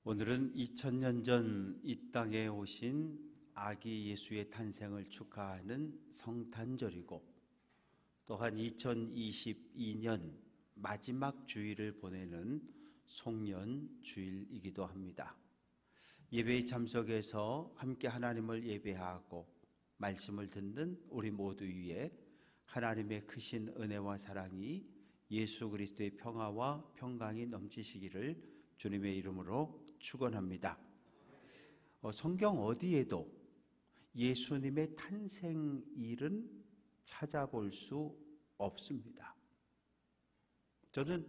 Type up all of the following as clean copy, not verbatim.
오늘은 2000년 전 이 땅에 오신 아기 예수의 탄생을 축하하는 성탄절이고, 또한 2022년 마지막 주일을 보내는 송년주일이기도 합니다. 예배에 참석해서 함께 하나님을 예배하고 말씀을 듣는 우리 모두 위에 하나님의 크신 은혜와 사랑이, 예수 그리스도의 평화와 평강이 넘치시기를 주님의 이름으로 축원합니다. 성경 어디에도 예수님의 탄생일은 찾아볼 수 없습니다. 저는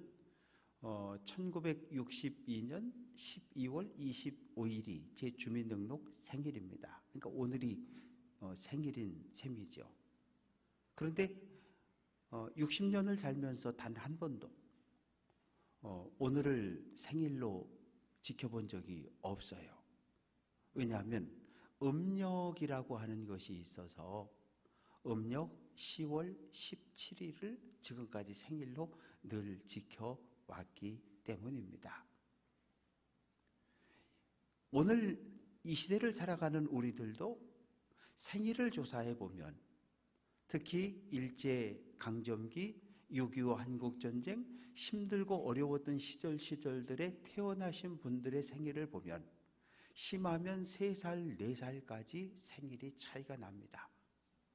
1962년 12월 25일이 제 주민등록 생일입니다. 그러니까 오늘이 생일인 셈이죠. 그런데 60년을 살면서 단 한 번도 오늘을 생일로 지켜본 적이 없어요. 왜냐하면 음력이라고 하는 것이 있어서 음력 10월 17일을 지금까지 생일로 늘 지켜왔기 때문입니다. 오늘 이 시대를 살아가는 우리들도 생일을 조사해 보면, 특히 일제강점기, 6.25 한국전쟁, 힘들고 어려웠던 시절들에 태어나신 분들의 생일을 보면 심하면 3살, 4살까지 생일이 차이가 납니다.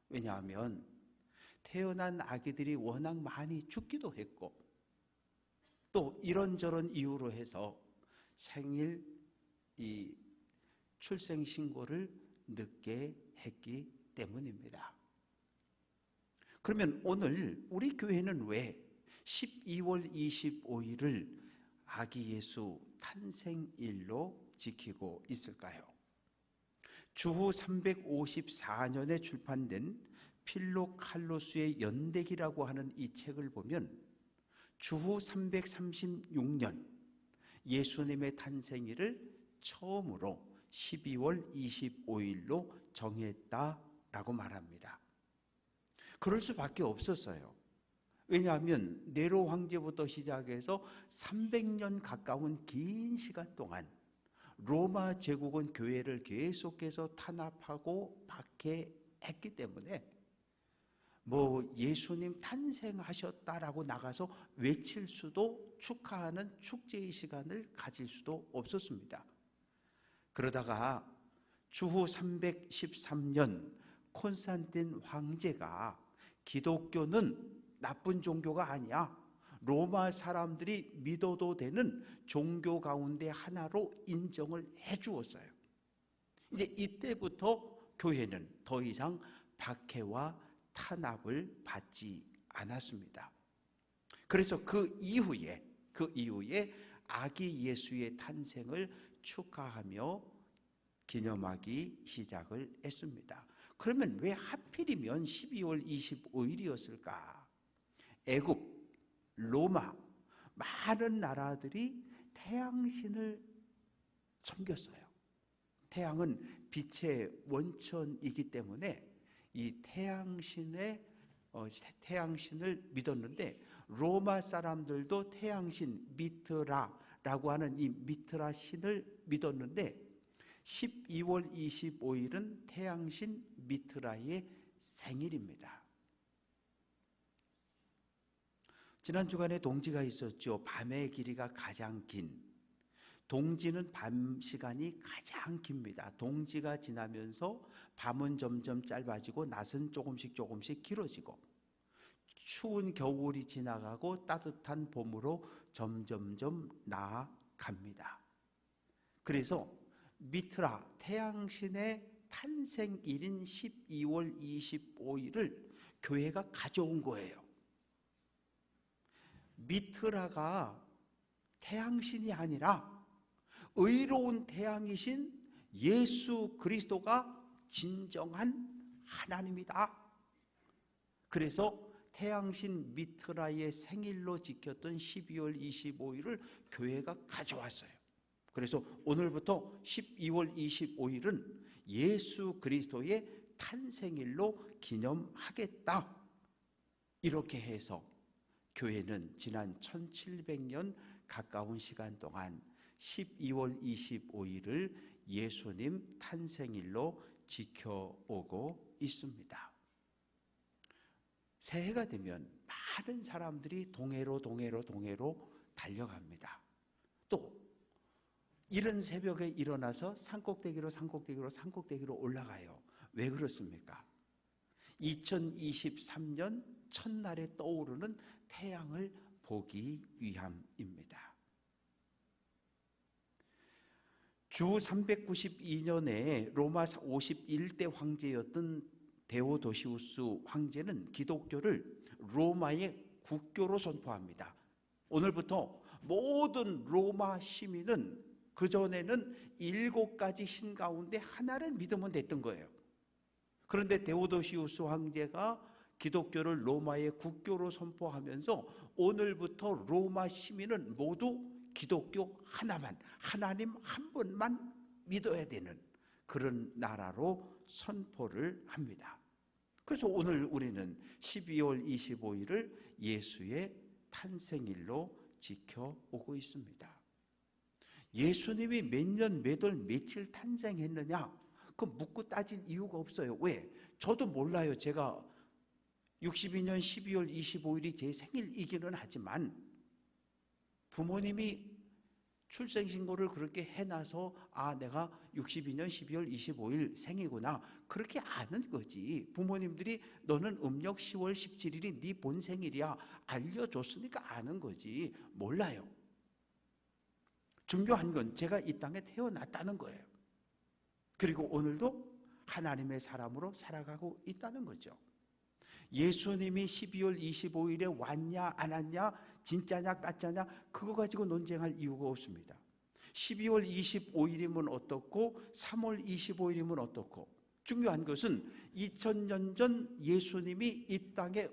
왜냐하면 태어난 아기들이 워낙 많이 죽기도 했고, 또 이런저런 이유로 해서 생일 출생신고를 늦게 했기 때문입니다. 그러면 오늘 우리 교회는 왜 12월 25일을 아기 예수 탄생일로 지키고 있을까요? 주후 354년에 출판된 필로칼로스의 연대기라고 하는 이 책을 보면 주후 336년 예수님의 탄생일을 처음으로 12월 25일로 정했다라고 말합니다. 그럴 수밖에 없었어요. 왜냐하면 네로 황제부터 시작해서 300년 가까운 긴 시간 동안 로마 제국은 교회를 계속해서 탄압하고 박해했기 때문에 예수님 탄생하셨다라고 나가서 외칠 수도, 축하하는 축제의 시간을 가질 수도 없었습니다. 그러다가 주후 313년 콘스탄틴 황제가 기독교는 나쁜 종교가 아니야, 로마 사람들이 믿어도 되는 종교 가운데 하나로 인정을 해 주었어요. 이제 이때부터 교회는 더 이상 박해와 탄압을 받지 않았습니다. 그래서 그 이후에 아기 예수의 탄생을 축하하며 기념하기 시작을 했습니다. 그러면 왜 하필이면 12월 25일이었을까? 애국, 로마, 많은 나라들이 태양신을 섬겼어요. 태양은 빛의 원천이기 때문에 이 태양신을 믿었는데, 로마 사람들도 태양신 미트라라고 하는 이 미트라 신을 믿었는데, 12월 25일은 태양신 미트라의 생일입니다. 지난 주간에 동지가 있었죠. 밤의 길이가 가장 긴. 동지는 밤 시간이 가장 깁니다. 동지가 지나면서 밤은 점점 짧아지고 낮은 조금씩 길어지고, 추운 겨울이 지나가고 따뜻한 봄으로 점점점 나아갑니다. 그래서 미트라, 태양신의 탄생일인 12월 25일을 교회가 가져온 거예요. 미트라가 태양신이 아니라 의로운 태양이신 예수 그리스도가 진정한 하나님이다. 그래서 태양신 미트라의 생일로 지켰던 12월 25일을 교회가 가져왔어요. 그래서 오늘부터 12월 25일은 예수 그리스도의 탄생일로 기념하겠다. 이렇게 해서 교회는 지난 1700년 가까운 시간 동안 12월 25일을 예수님 탄생일로 지켜오고 있습니다. 새해가 되면 많은 사람들이 동해로 달려갑니다. 또 이른 새벽에 일어나서 산꼭대기로 올라가요. 왜 그렇습니까? 2023년 첫날에 떠오르는 태양을 보기 위함입니다. 주 392년에 로마 51대 황제였던 데오도시우스 황제는 기독교를 로마의 국교로 선포합니다. 오늘부터 모든 로마 시민은 그전에는 7가지 신 가운데 하나를 믿으면 됐던 거예요. 그런데 데오도시우스 황제가 기독교를 로마의 국교로 선포하면서 오늘부터 로마 시민은 모두 기독교 하나만, 하나님 한 분만 믿어야 되는 그런 나라로 선포를 합니다. 그래서 오늘 우리는 12월 25일을 예수의 탄생일로 지켜오고 있습니다. 예수님이 몇 년, 몇 월, 며칠 탄생했느냐? 그 묻고 따질 이유가 없어요. 왜? 저도 몰라요. 제가 62년 12월 25일이 제 생일이기는 하지만 부모님이 출생신고를 그렇게 해놔서 내가 62년 12월 25일 생이구나 그렇게 아는 거지. 부모님들이 너는 음력 10월 17일이 네 본 생일이야 알려줬으니까 아는 거지. 몰라요. 중요한 건 제가 이 땅에 태어났다는 거예요. 그리고 오늘도 하나님의 사람으로 살아가고 있다는 거죠. 예수님이 12월 25일에 왔냐 안 왔냐 진짜냐 가짜냐 그거 가지고 논쟁할 이유가 없습니다. 12월 25일이면 어떻고 3월 25일이면 어떻고 중요한 것은 2000년 전 예수님이 이 땅에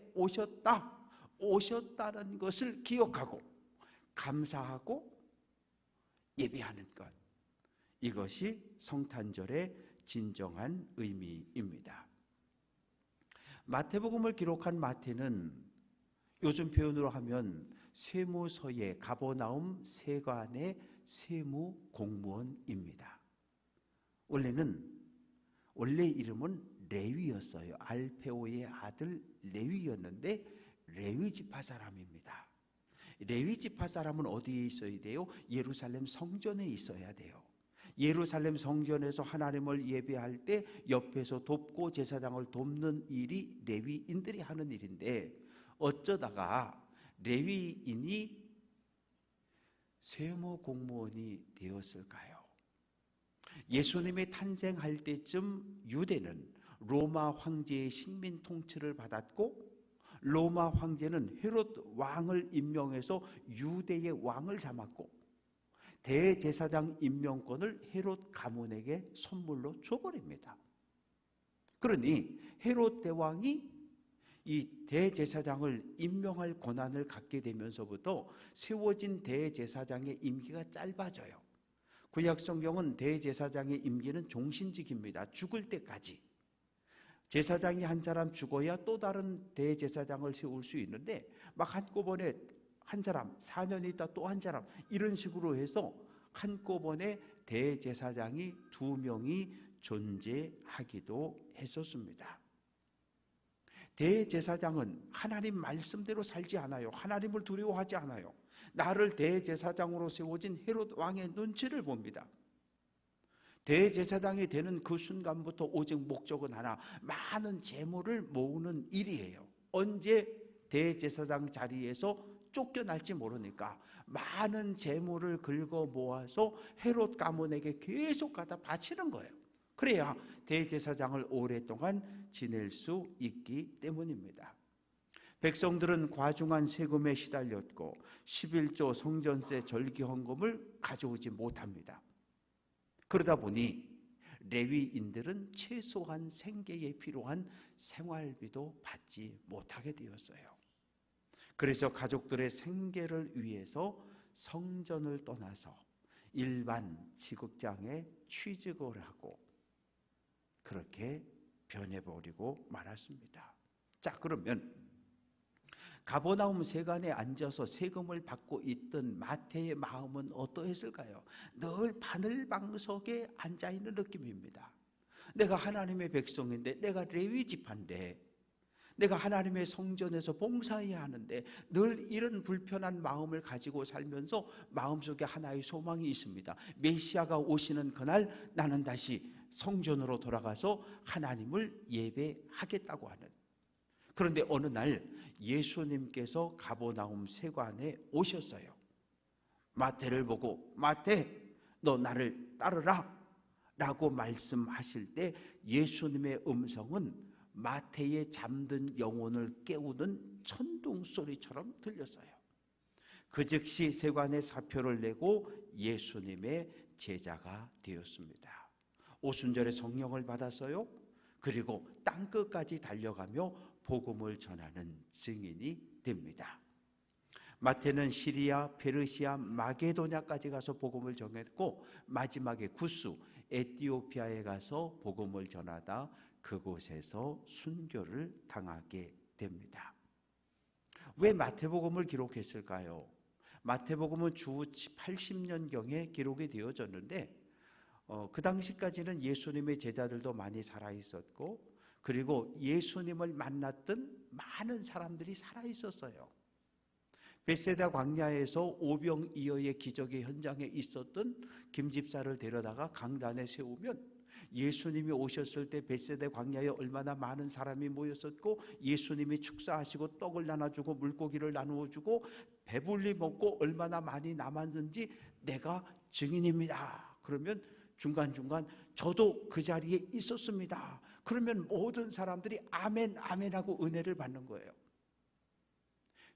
오셨다는 것을 기억하고 감사하고 예배하는 것, 이것이 성탄절의 진정한 의미입니다. 마태복음을 기록한 마태는 요즘 표현으로 하면 세무서의 가버나움 세관의 세무 공무원입니다. 원래 이름은 레위였어요. 알페오의 아들 레위였는데 레위 지파 사람입니다. 레위 지파 사람은 어디에 있어야 돼요? 예루살렘 성전에 있어야 돼요. 예루살렘 성전에서 하나님을 예배할 때 옆에서 돕고 제사장을 돕는 일이 레위인들이 하는 일인데 어쩌다가 레위인이 세무 공무원이 되었을까요? 예수님이 탄생할 때쯤 유대는 로마 황제의 식민 통치를 받았고 로마 황제는 헤롯 왕을 임명해서 유대의 왕을 삼았고 대제사장 임명권을 헤롯 가문에게 선물로 줘버립니다. 그러니 헤롯 대왕이 이 대제사장을 임명할 권한을 갖게 되면서부터 세워진 대제사장의 임기가 짧아져요. 구약 성경은 대제사장의 임기는 종신직입니다. 죽을 때까지. 제사장이 한 사람 죽어야 또 다른 대제사장을 세울 수 있는데 막 한꺼번에 한 사람, 4년 있다 또 한 사람 이런 식으로 해서 한꺼번에 대제사장이 2명이 존재하기도 했었습니다. 대제사장은 하나님 말씀대로 살지 않아요. 하나님을 두려워하지 않아요. 나를 대제사장으로 세워진 헤롯 왕의 눈치를 봅니다. 대제사장이 되는 그 순간부터 오직 목적은 하나, 많은 재물을 모으는 일이에요. 언제 대제사장 자리에서 쫓겨날지 모르니까 많은 재물을 긁어 모아서 헤롯 가문에게 계속 갖다 바치는 거예요. 그래야 대제사장을 오랫동안 지낼 수 있기 때문입니다. 백성들은 과중한 세금에 시달렸고 11조 성전세 절기헌금을 가져오지 못합니다. 그러다 보니 레위인들은 최소한 생계에 필요한 생활비도 받지 못하게 되었어요. 그래서 가족들의 생계를 위해서 성전을 떠나서 일반 직업장에 취직을 하고 그렇게 변해버리고 말았습니다. 자, 그러면 가버나움 세관에 앉아서 세금을 받고 있던 마태의 마음은 어떠했을까요? 늘 바늘방석에 앉아있는 느낌입니다. 내가 하나님의 백성인데, 내가 레위 지파인데, 내가 하나님의 성전에서 봉사해야 하는데 늘 이런 불편한 마음을 가지고 살면서 마음속에 하나의 소망이 있습니다. 메시아가 오시는 그날 나는 다시 성전으로 돌아가서 하나님을 예배하겠다고 하는. 그런데 어느 날 예수님께서 가버나움 세관에 오셨어요. 마태를 보고 마태, 너 나를 따르라 라고 말씀하실 때 예수님의 음성은 마태의 잠든 영혼을 깨우는 천둥 소리처럼 들렸어요. 그 즉시 세관에 사표를 내고 예수님의 제자가 되었습니다. 오순절에 성령을 받았어요. 그리고 땅끝까지 달려가며 복음을 전하는 증인이 됩니다. 마태는 시리아, 페르시아, 마게도냐까지 가서 복음을 전했고 마지막에 구스, 에티오피아에 가서 복음을 전하다 그곳에서 순교를 당하게 됩니다. 왜 마태복음을 기록했을까요? 마태복음은 주 80년경에 기록이 되어졌는데 그 당시까지는 예수님의 제자들도 많이 살아있었고 그리고 예수님을 만났던 많은 사람들이 살아있었어요. 벳세다 광야에서 오병이어의 기적의 현장에 있었던 김집사를 데려다가 강단에 세우면 예수님이 오셨을 때 벳세다 광야에 얼마나 많은 사람이 모였었고 예수님이 축사하시고 떡을 나눠주고 물고기를 나누어주고 배불리 먹고 얼마나 많이 남았는지 내가 증인입니다. 그러면 중간중간 저도 그 자리에 있었습니다. 그러면 모든 사람들이 아멘 아멘 하고 은혜를 받는 거예요.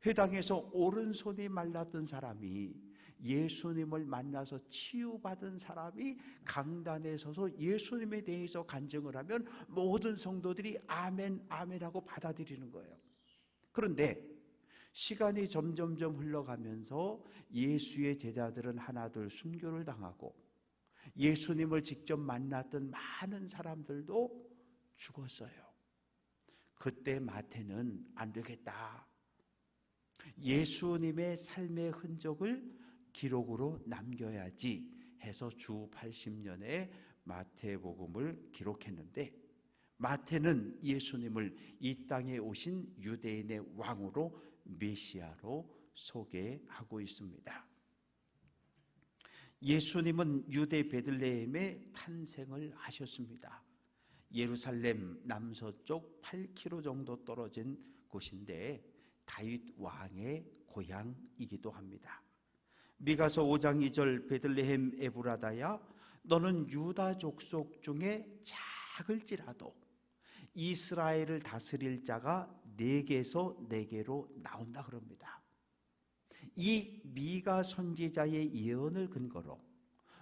회당에서 오른손이 말랐던 사람이 예수님을 만나서 치유받은 사람이 강단에 서서 예수님에 대해서 간증을 하면 모든 성도들이 아멘 아멘 하고 받아들이는 거예요. 그런데 시간이 점점점 흘러가면서 예수의 제자들은 하나둘 순교를 당하고 예수님을 직접 만났던 많은 사람들도 죽었어요. 그때 마태는 안 되겠다. 예수님의 삶의 흔적을 기록으로 남겨야지 해서 주 80년에 마태복음을 기록했는데 마태는 예수님을 이 땅에 오신 유대인의 왕으로 메시아로 소개하고 있습니다. 예수님은 유대 베들레헴에 탄생을 하셨습니다. 예루살렘 남서쪽 8km 정도 떨어진 곳인데 다윗 왕의 고향이기도 합니다. 미가서 5장 2절 베들레헴 에브라다야 너는 유다 족속 중에 작을지라도 이스라엘을 다스릴 자가 네게서 네게로 나온다 그럽니다. 이 미가 선지자의 예언을 근거로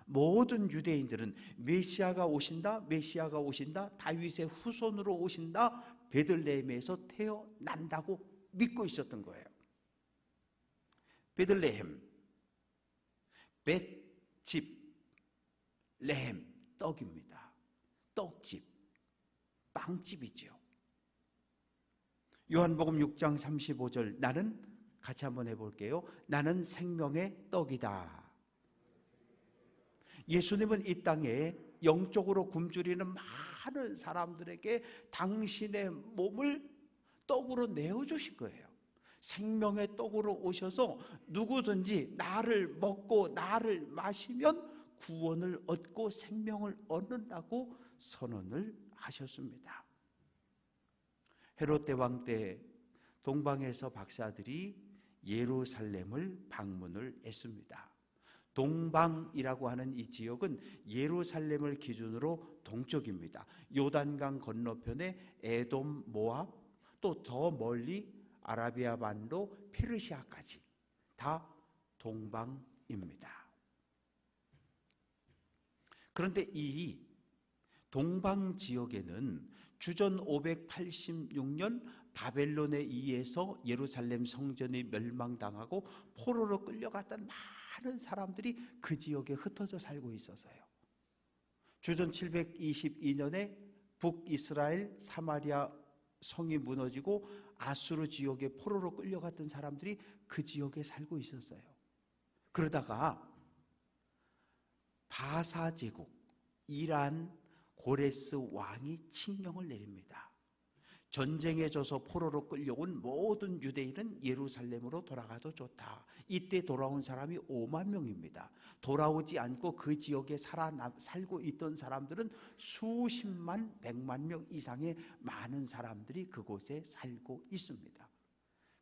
모든 유대인들은 메시아가 오신다, 메시아가 오신다, 다윗의 후손으로 오신다, 베들레헴에서 태어난다고 믿고 있었던 거예요. 베들레헴, 벳집, 레헴, 떡입니다. 떡집, 빵집이죠. 요한복음 6장 35절 나는 같이 한번 해볼게요. 나는 생명의 떡이다. 예수님은 이 땅에 영적으로 굶주리는 많은 사람들에게 당신의 몸을 떡으로 내어주신 거예요. 생명의 떡으로 오셔서 누구든지 나를 먹고 나를 마시면 구원을 얻고 생명을 얻는다고 선언을 하셨습니다. 헤롯 대왕 때 동방에서 박사들이 예루살렘을 방문을 했습니다. 동방이라고 하는 이 지역은 예루살렘을 기준으로 동쪽입니다. 요단강 건너편에 에돔, 모압, 또 더 멀리 아라비아 반도, 페르시아까지 다 동방입니다. 그런데 이 동방 지역에는 주전 586년 바벨론에 의해서 예루살렘 성전이 멸망당하고 포로로 끌려갔던 많은 사람들이 그 지역에 흩어져 살고 있었어요. 주전 722년에 북이스라엘 사마리아 성이 무너지고 아수르 지역에 포로로 끌려갔던 사람들이 그 지역에 살고 있었어요. 그러다가 바사 제국 이란 고레스 왕이 칙령을 내립니다. 전쟁에 져서 포로로 끌려온 모든 유대인은 예루살렘으로 돌아가도 좋다. 이때 돌아온 사람이 5만 명입니다. 돌아오지 않고 그 지역에 살고 있던 사람들은 수십만, 100만 명 이상의 많은 사람들이 그곳에 살고 있습니다.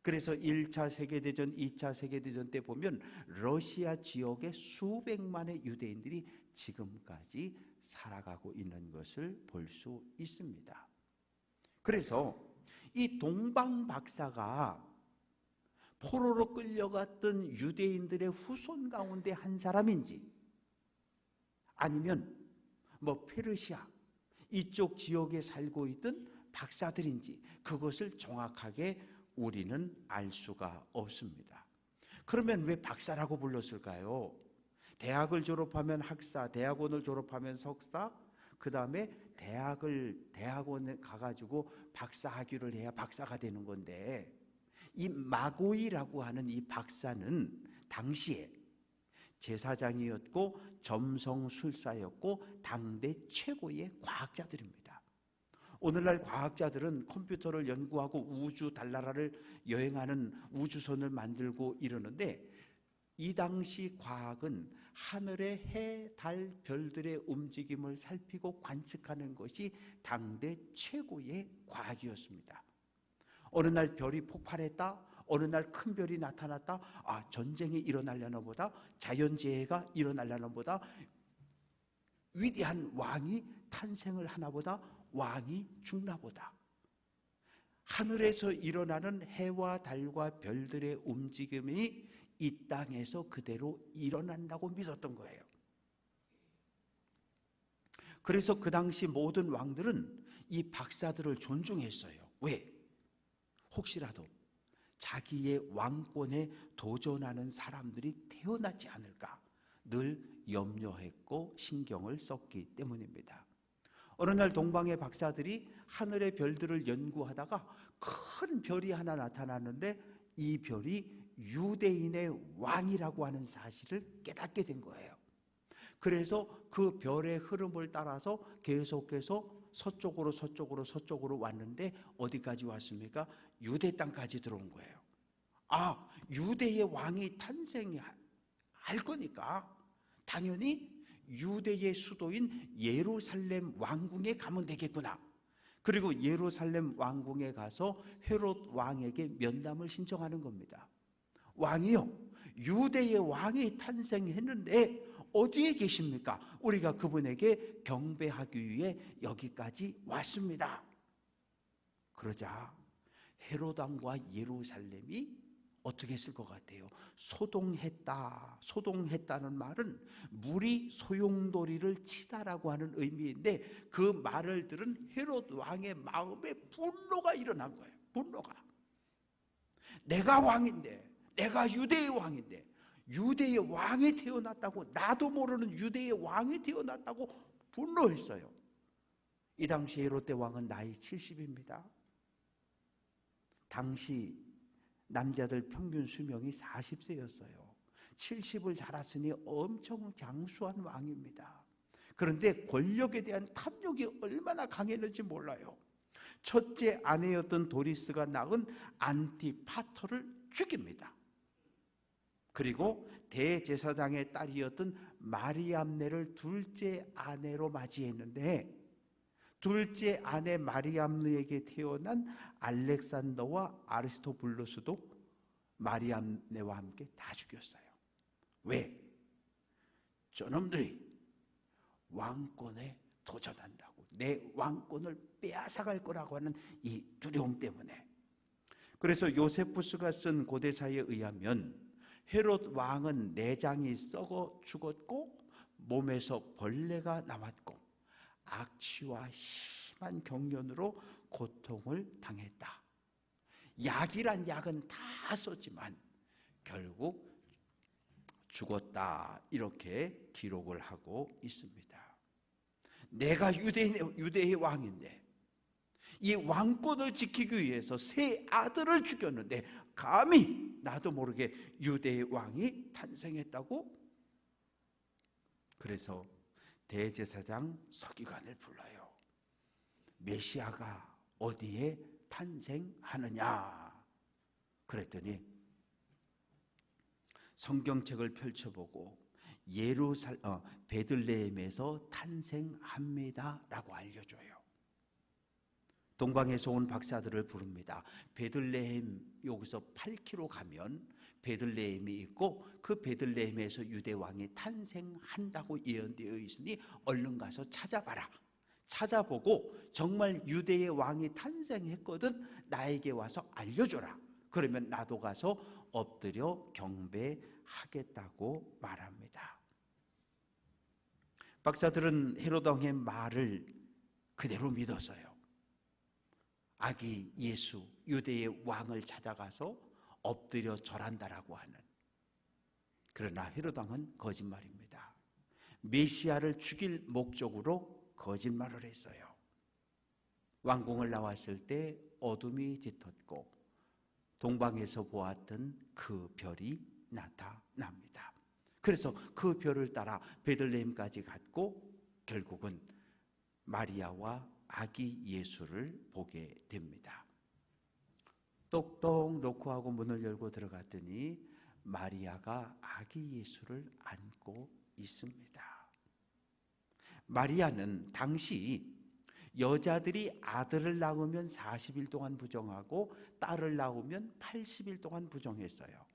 그래서 1차 세계대전, 2차 세계대전 때 보면 러시아 지역에 수백만의 유대인들이 지금까지 살아가고 있는 것을 볼 수 있습니다. 그래서 이 동방 박사가 포로로 끌려갔던 유대인들의 후손 가운데 한 사람인지, 아니면 페르시아 이쪽 지역에 살고 있던 박사들인지, 그것을 정확하게 우리는 알 수가 없습니다. 그러면 왜 박사라고 불렀을까요? 대학을 졸업하면 학사, 대학원을 졸업하면 석사, 그 다음에 대학원에 가가지고 박사 학위를 해야 박사가 되는 건데, 이 마고이라고 하는 이 박사는 당시에 제사장이었고 점성술사였고 당대 최고의 과학자들입니다. 오늘날 과학자들은 컴퓨터를 연구하고 우주 달나라를 여행하는 우주선을 만들고 이러는데, 이 당시 과학은 하늘의 해, 달, 별들의 움직임을 살피고 관측하는 것이 당대 최고의 과학이었습니다. 어느 날 별이 폭발했다, 어느 날 큰 별이 나타났다, 전쟁이 일어나려나 보다, 자연재해가 일어나려나 보다, 위대한 왕이 탄생을 하나 보다, 왕이 죽나 보다. 하늘에서 일어나는 해와 달과 별들의 움직임이 이 땅에서 그대로 일어난다고 믿었던 거예요. 그래서 그 당시 모든 왕들은 이 박사들을 존중했어요. 왜? 혹시라도 자기의 왕권에 도전하는 사람들이 태어나지 않을까 늘 염려했고 신경을 썼기 때문입니다. 어느 날 동방의 박사들이 하늘의 별들을 연구하다가 큰 별이 하나 나타났는데, 이 별이 유대인의 왕이라고 하는 사실을 깨닫게 된 거예요. 그래서 그 별의 흐름을 따라서 계속해서 서쪽으로 왔는데, 어디까지 왔습니까? 유대 땅까지 들어온 거예요. 유대의 왕이 탄생할 거니까 당연히 유대의 수도인 예루살렘 왕궁에 가면 되겠구나. 그리고 예루살렘 왕궁에 가서 헤롯 왕에게 면담을 신청하는 겁니다. 왕이요, 유대의 왕이 탄생했는데 어디에 계십니까? 우리가 그분에게 경배하기 위해 여기까지 왔습니다. 그러자 헤롯 왕과 예루살렘이 어떻게 했을 것 같아요? 소동했다는 말은 물이 소용돌이를 치다라고 하는 의미인데, 그 말을 들은 헤롯 왕의 마음에 분노가 일어난 거예요. 분노가. 내가 왕인데, 내가 유대의 왕인데, 유대의 왕이 태어났다고, 나도 모르는 유대의 왕이 태어났다고 분노했어요. 이 당시 헤롯 왕은 나이 70입니다. 당시 남자들 평균 수명이 40세였어요. 70을 살았으니 엄청 장수한 왕입니다. 그런데 권력에 대한 탐욕이 얼마나 강했는지 몰라요. 첫째 아내였던 도리스가 낳은 안티파터를 죽입니다. 그리고 대제사장의 딸이었던 마리암네를 둘째 아내로 맞이했는데, 둘째 아내 마리암네에게 태어난 알렉산더와 아리스토블루스도 마리암네와 함께 다 죽였어요. 왜? 저놈들이 왕권에 도전한다고, 내 왕권을 빼앗아갈 거라고 하는 이 두려움 때문에. 그래서 요세푸스가 쓴 고대사에 의하면 헤롯 왕은 내장이 썩어 죽었고 몸에서 벌레가 나왔고 악취와 심한 경련으로 고통을 당했다. 약이란 약은 다 썼지만 결국 죽었다, 이렇게 기록을 하고 있습니다. 내가 유대의 왕인데, 이 왕권을 지키기 위해서 세 아들을 죽였는데 감히 나도 모르게 유대의 왕이 탄생했다고? 그래서 대제사장 서기관을 불러요. 메시아가 어디에 탄생하느냐? 그랬더니 성경책을 펼쳐보고 베들레헴에서 탄생합니다 라고 알려줘요. 동방에서 온 박사들을 부릅니다. 베들레헴, 여기서 8km 가면 베들레헴이 있고 그 베들레헴에서 유대 왕이 탄생한다고 예언되어 있으니 얼른 가서 찾아봐라. 찾아보고 정말 유대의 왕이 탄생했거든 나에게 와서 알려줘라. 그러면 나도 가서 엎드려 경배하겠다고 말합니다. 박사들은 헤롯 왕의 말을 그대로 믿었어요. 아기 예수, 유대의 왕을 찾아가서 엎드려 절한다라고 하는. 그러나 헤롯 왕은 거짓말입니다. 메시아를 죽일 목적으로 거짓말을 했어요. 왕궁을 나왔을 때 어둠이 짙었고 동방에서 보았던 그 별이 나타납니다. 그래서 그 별을 따라 베들레헴까지 갔고 결국은 마리아와 아기 예수를 보게 됩니다. 똑똑 놓고 하고 문을 열고 들어갔더니 마리아가 아기 예수를 안고 있습니다. 마리아는 당시 여자들이 아들을 낳으면 40일 동안 부정하고 딸을 낳으면 80일 동안 부정했어요.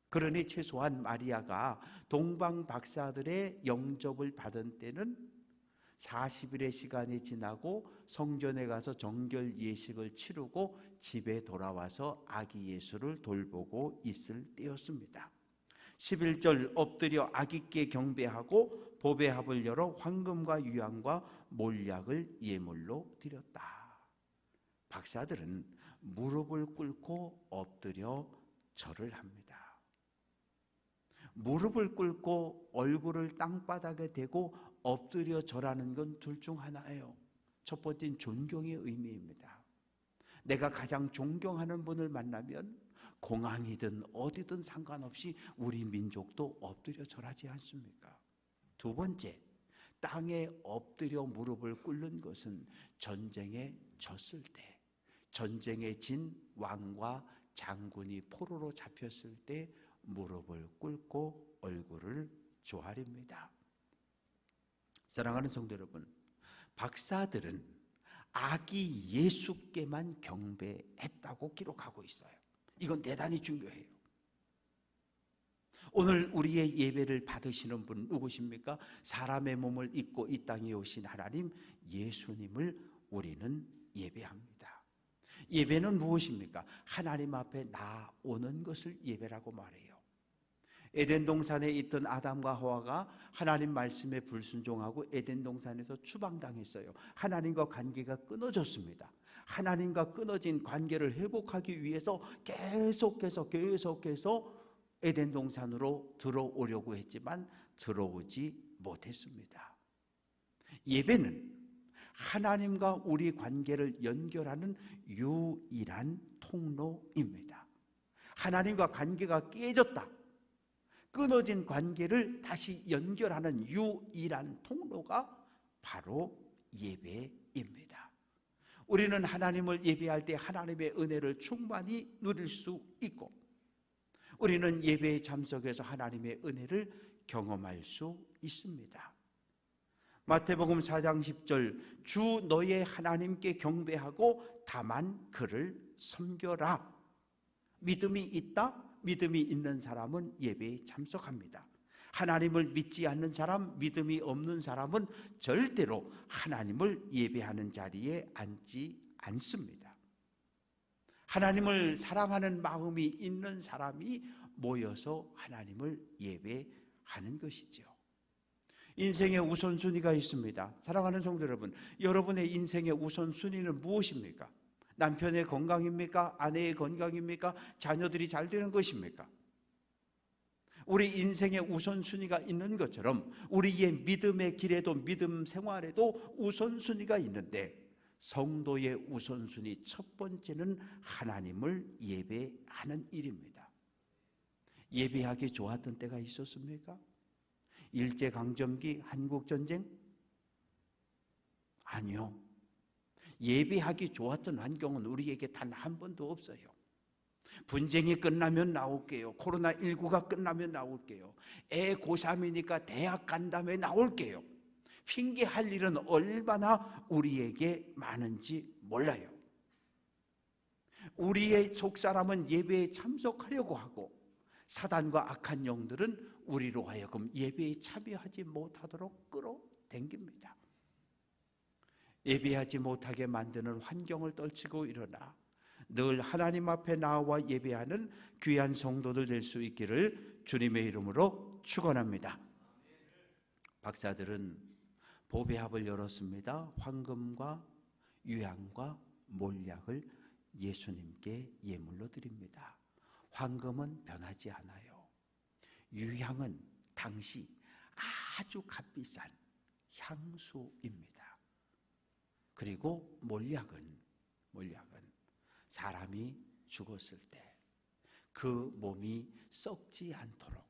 그러니 최소한 마리아가 동방 박사들의 영접을 받은 때는 40일의 시간이 지나고 성전에 가서 정결 예식을 치르고 집에 돌아와서 아기 예수를 돌보고 있을 때였습니다. 11절 엎드려 아기께 경배하고 보배합을 열어 황금과 유향과 몰약을 예물로 드렸다. 박사들은 무릎을 꿇고 엎드려 절을 합니다. 무릎을 꿇고 얼굴을 땅바닥에 대고 엎드려 절하는 건 둘 중 하나예요. 첫 번째는 존경의 의미입니다. 내가 가장 존경하는 분을 만나면 공항이든 어디든 상관없이 우리 민족도 엎드려 절하지 않습니까? 두 번째, 땅에 엎드려 무릎을 꿇는 것은 전쟁에 졌을 때, 전쟁에 진 왕과 장군이 포로로 잡혔을 때 무릎을 꿇고 얼굴을 조아립니다. 사랑하는 성도 여러분, 박사들은 아기 예수께만 경배했다고 기록하고 있어요. 이건 대단히 중요해요. 오늘 우리의 예배를 받으시는 분 누구십니까? 사람의 몸을 입고 이 땅에 오신 하나님 예수님을 우리는 예배합니다. 예배는 무엇입니까? 하나님 앞에 나오는 것을 예배라고 말해요. 에덴 동산에 있던 아담과 하와가 하나님 말씀에 불순종하고 에덴 동산에서 추방당했어요. 하나님과 관계가 끊어졌습니다. 하나님과 끊어진 관계를 회복하기 위해서 계속해서 에덴 동산으로 들어오려고 했지만 들어오지 못했습니다. 예배는 하나님과 우리 관계를 연결하는 유일한 통로입니다. 하나님과 관계가 깨졌다, 끊어진 관계를 다시 연결하는 유일한 통로가 바로 예배입니다. 우리는 하나님을 예배할 때 하나님의 은혜를 충만히 누릴 수 있고, 우리는 예배에 참석해서 하나님의 은혜를 경험할 수 있습니다. 마태복음 4장 10절 주 너의 하나님께 경배하고 다만 그를 섬겨라. 믿음이 있다? 믿음이 있는 사람은 예배에 참석합니다. 하나님을 믿지 않는 사람, 믿음이 없는 사람은 절대로 하나님을 예배하는 자리에 앉지 않습니다. 하나님을 사랑하는 마음이 있는 사람이 모여서 하나님을 예배하는 것이죠. 인생의 우선순위가 있습니다. 사랑하는 성도 여러분, 여러분의 인생의 우선순위는 무엇입니까? 남편의 건강입니까? 아내의 건강입니까? 자녀들이 잘 되는 것입니까? 우리 인생의 우선순위가 있는 것처럼 우리의 믿음의 길에도, 믿음 생활에도 우선순위가 있는데, 성도의 우선순위 첫 번째는 하나님을 예배하는 일입니다. 예배하기 좋았던 때가 있었습니까? 일제강점기, 한국전쟁? 아니요. 예배하기 좋았던 환경은 우리에게 단 한 번도 없어요. 분쟁이 끝나면 나올게요. 코로나19가 끝나면 나올게요. 애 고3이니까 대학 간 다음에 나올게요. 핑계할 일은 얼마나 우리에게 많은지 몰라요. 우리의 속사람은 예배에 참석하려고 하고 사단과 악한 영들은 우리로 하여금 예배에 참여하지 못하도록 끌어당깁니다. 예배하지 못하게 만드는 환경을 떨치고 일어나 늘 하나님 앞에 나와 예배하는 귀한 성도들 될 수 있기를 주님의 이름으로 축원합니다. 박사들은 보배합을 열었습니다. 황금과 유향과 몰약을 예수님께 예물로 드립니다. 황금은 변하지 않아요. 유향은 당시 아주 값비싼 향수입니다. 그리고 몰약은 사람이 죽었을 때 그 몸이 썩지 않도록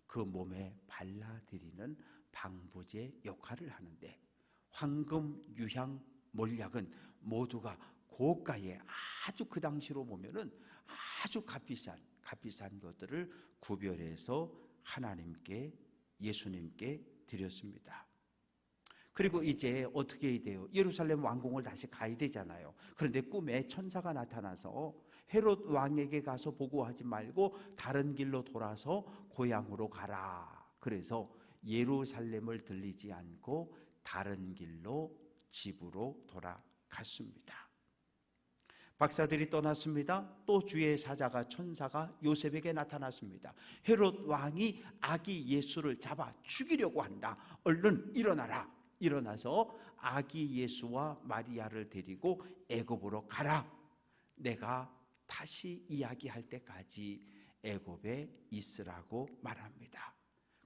그 몸에 발라드리는 방부제 역할을 하는데, 황금, 유향, 몰약은 모두가 고가의 아주 그 당시로 보면은 아주 값비싼 것들을 구별해서 하나님께, 예수님께 드렸습니다. 그리고 이제 어떻게 돼요? 예루살렘 왕궁을 다시 가야 되잖아요. 그런데 꿈에 천사가 나타나서 헤롯 왕에게 가서 보고하지 말고 다른 길로 돌아서 고향으로 가라. 그래서 예루살렘을 들리지 않고 다른 길로 집으로 돌아갔습니다. 박사들이 떠났습니다. 또 주의 사자가, 천사가 요셉에게 나타났습니다. 헤롯 왕이 아기 예수를 잡아 죽이려고 한다. 얼른 일어나라. 일어나서 아기 예수와 마리아를 데리고 애굽으로 가라. 내가 다시 이야기할 때까지 애굽에 있으라고 말합니다.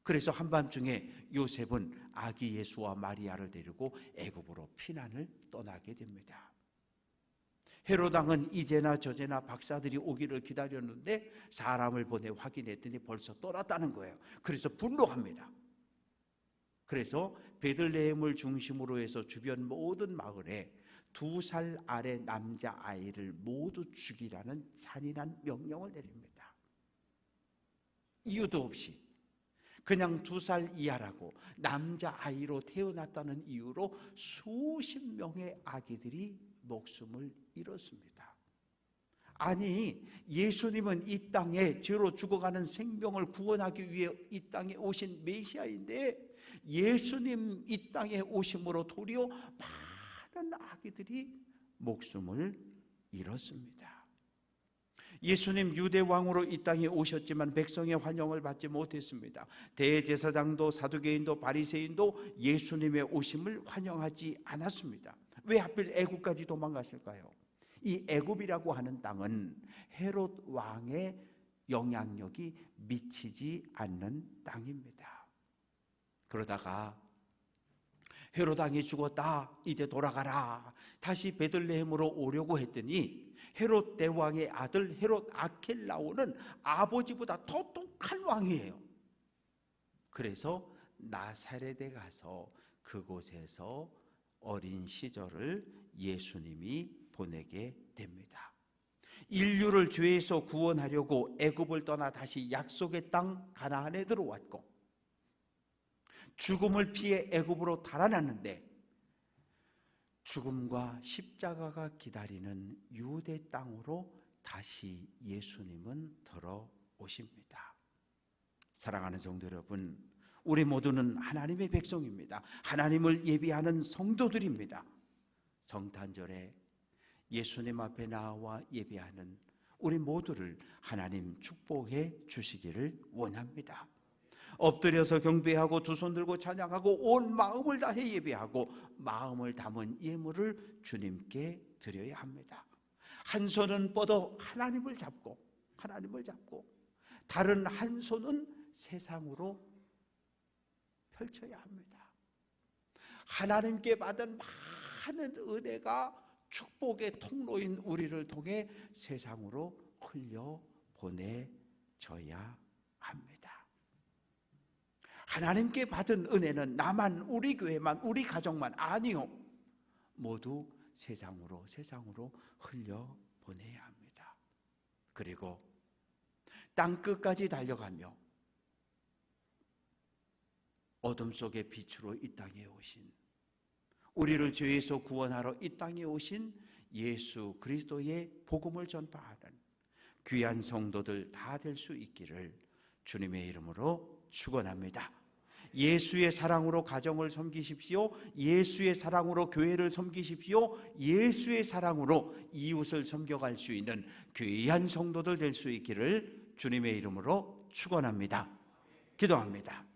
그래서 한밤중에 요셉은 아기 예수와 마리아를 데리고 애굽으로 피난을 떠나게 됩니다. 헤롯 왕은 이제나 저제나 박사들이 오기를 기다렸는데 사람을 보내 확인했더니 벌써 떠났다는 거예요. 그래서 분노합니다. 그래서 베들레헴을 중심으로 해서 주변 모든 마을에 2살 아래 남자아이를 모두 죽이라는 잔인한 명령을 내립니다. 이유도 없이 그냥 2살 이하라고 남자아이로 태어났다는 이유로 수십 명의 아기들이 목숨을 잃었습니다. 아니, 예수님은 이 땅에 죄로 죽어가는 생명을 구원하기 위해 이 땅에 오신 메시아인데 예수님 이 땅에 오심으로 도리어 많은 아기들이 목숨을 잃었습니다. 예수님 유대 왕으로 이 땅에 오셨지만 백성의 환영을 받지 못했습니다. 대제사장도 사두개인도 바리새인도 예수님의 오심을 환영하지 않았습니다. 왜 하필 애굽까지 도망갔을까요? 이 애굽이라고 하는 땅은 헤롯 왕의 영향력이 미치지 않는 땅입니다. 그러다가 헤롯 왕이 죽었다, 이제 돌아가라, 다시 베들레헴으로 오려고 했더니 헤롯 대왕의 아들 헤롯 아켈라오는 아버지보다 더 똑똑한 왕이에요. 그래서 나사렛에 가서 그곳에서 어린 시절을 예수님이 보내게 됩니다. 인류를 죄에서 구원하려고 애굽을 떠나 다시 약속의 땅 가나안에 들어왔고 죽음을 피해 애굽으로 달아났는데 죽음과 십자가가 기다리는 유대 땅으로 다시 예수님은 들어오십니다. 사랑하는 성도 여러분, 우리 모두는 하나님의 백성입니다. 하나님을 예배하는 성도들입니다. 성탄절에 예수님 앞에 나와 예배하는 우리 모두를 하나님 축복해 주시기를 원합니다. 엎드려서 경배하고 두 손 들고 찬양하고 온 마음을 다해 예배하고 마음을 담은 예물을 주님께 드려야 합니다. 한 손은 뻗어 하나님을 잡고 다른 한 손은 세상으로 펼쳐야 합니다. 하나님께 받은 많은 은혜가 축복의 통로인 우리를 통해 세상으로 흘려보내져야 합니다. 하나님께 받은 은혜는 나만, 우리 교회만, 우리 가정만 아니요, 모두 세상으로 흘려보내야 합니다. 그리고 땅끝까지 달려가며 어둠 속의 빛으로 이 땅에 오신, 우리를 죄에서 구원하러 이 땅에 오신 예수 그리스도의 복음을 전파하는 귀한 성도들 다 될 수 있기를 주님의 이름으로 축원합니다. 예수의 사랑으로 가정을 섬기십시오. 예수의 사랑으로 교회를 섬기십시오. 예수의 사랑으로 이웃을 섬겨갈 수 있는 귀한 성도들 될 수 있기를 주님의 이름으로 축원합니다. 기도합니다.